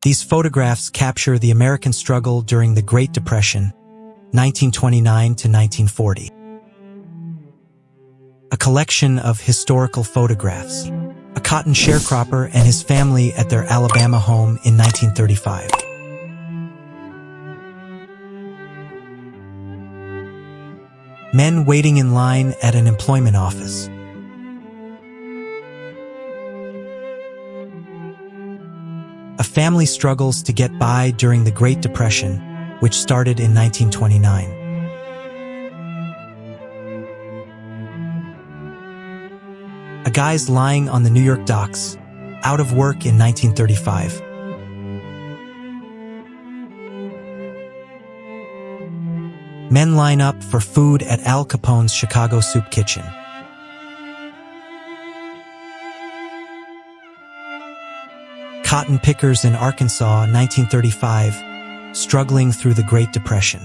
These photographs capture the American struggle during the Great Depression, 1929 to 1940. A collection of historical photographs. A cotton sharecropper and his family at their Alabama home in 1935. Men waiting in line at an employment office. A family struggles to get by during the Great Depression, which started in 1929. A guy's lying on the New York docks, out of work in 1935. Men line up for food at Al Capone's Chicago soup kitchen. Cotton pickers in Arkansas, 1935, struggling through the Great Depression.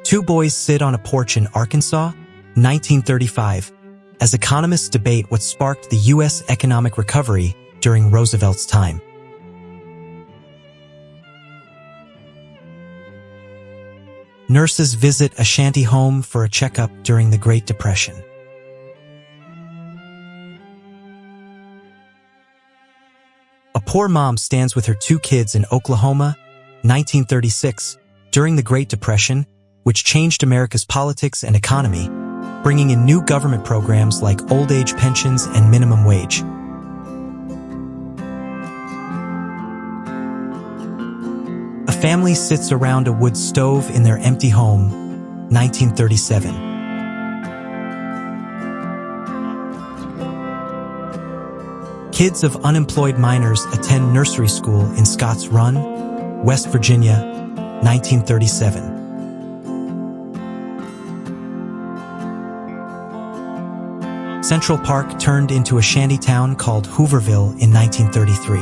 Two boys sit on a porch in Arkansas, 1935, as economists debate what sparked the U.S. economic recovery during Roosevelt's time. Nurses visit a shanty home for a checkup during the Great Depression. A poor mom stands with her two kids in Oklahoma, 1936, during the Great Depression, which changed America's politics and economy, bringing in new government programs like old age pensions and minimum wage. A family sits around a wood stove in their empty home, 1937. Kids of unemployed miners attend nursery school in Scotts Run, West Virginia, 1937. Central Park turned into a shantytown called Hooverville in 1933.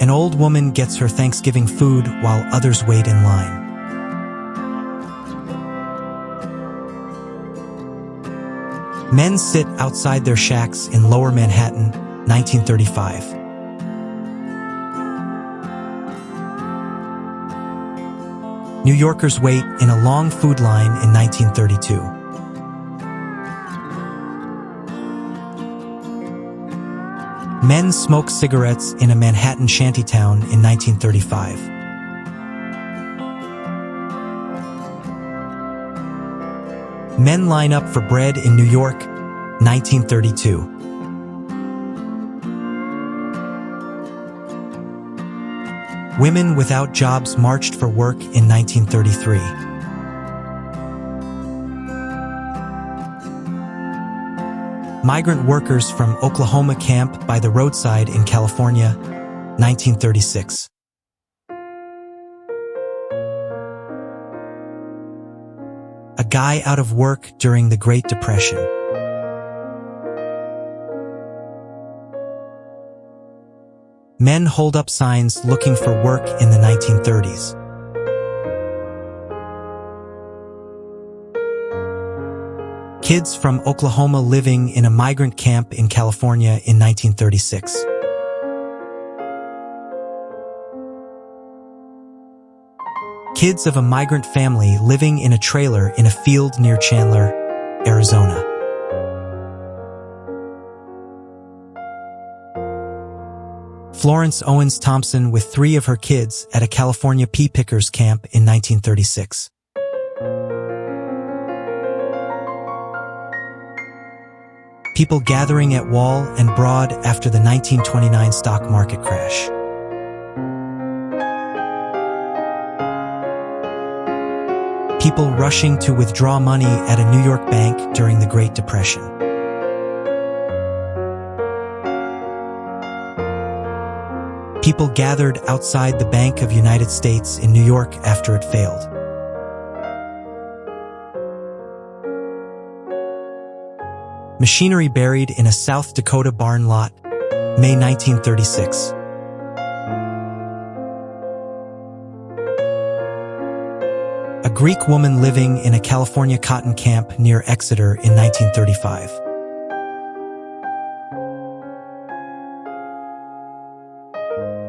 An old woman gets her Thanksgiving food while others wait in line. Men sit outside their shacks in Lower Manhattan, 1935. New Yorkers wait in a long food line in 1932. Men smoke cigarettes in a Manhattan shantytown in 1935. Men line up for bread in New York, 1932. Women without jobs marched for work in 1933. Migrant workers from Oklahoma camp by the roadside in California, 1936. A guy out of work during the Great Depression. Men hold up signs looking for work in the 1930s. Kids from Oklahoma living in a migrant camp in California in 1936. Kids of a migrant family living in a trailer in a field near Chandler, Arizona. Florence Owens Thompson with 3 of her kids at a California pea pickers camp in 1936. People gathering at Wall and Broad after the 1929 stock market crash. People rushing to withdraw money at a New York bank during the Great Depression. People gathered outside the Bank of United States in New York after it failed. Machinery buried in a South Dakota barn lot, May 1936. A A Greek woman living in a California cotton camp near Exeter in 1935.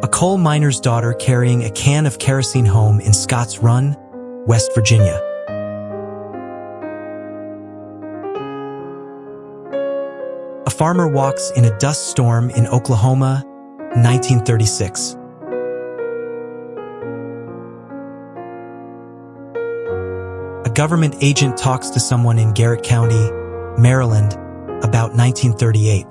A coal miner's daughter carrying a can of kerosene home in Scotts Run, West Virginia. A farmer walks in a dust storm in Oklahoma, 1936. A government agent talks to someone in Garrett County, Maryland, about 1938.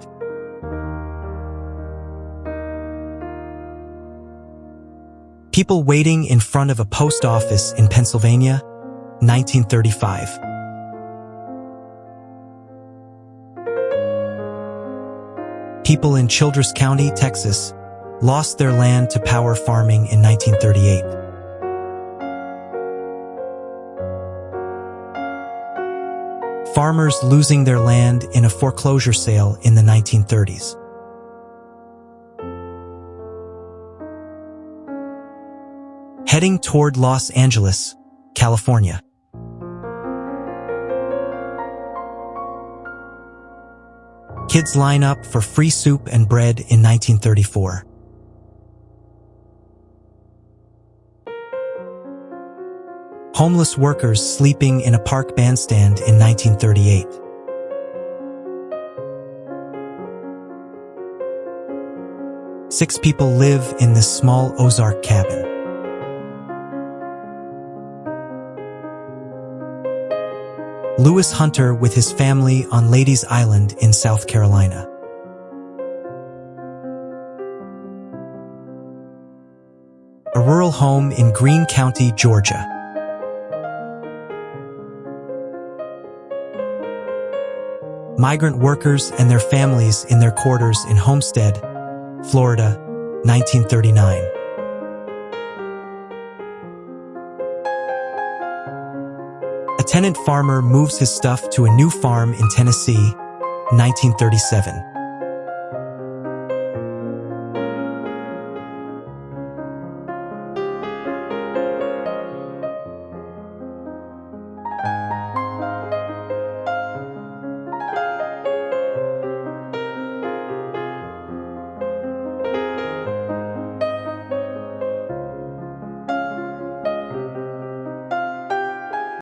People waiting in front of a post office in Pennsylvania, 1935. People in Childress County, Texas, lost their land to power farming in 1938. Farmers losing their land in a foreclosure sale in the 1930s. Heading toward Los Angeles, California. Kids line up for free soup and bread in 1934. Homeless workers sleeping in a park bandstand in 1938. Six people live in this small Ozark cabin. Lewis Hunter with his family on Ladies Island in South Carolina. A rural home in Greene County, Georgia. Migrant workers and their families in their quarters in Homestead, Florida, 1939. A tenant farmer moves his stuff to a new farm in Tennessee, 1937.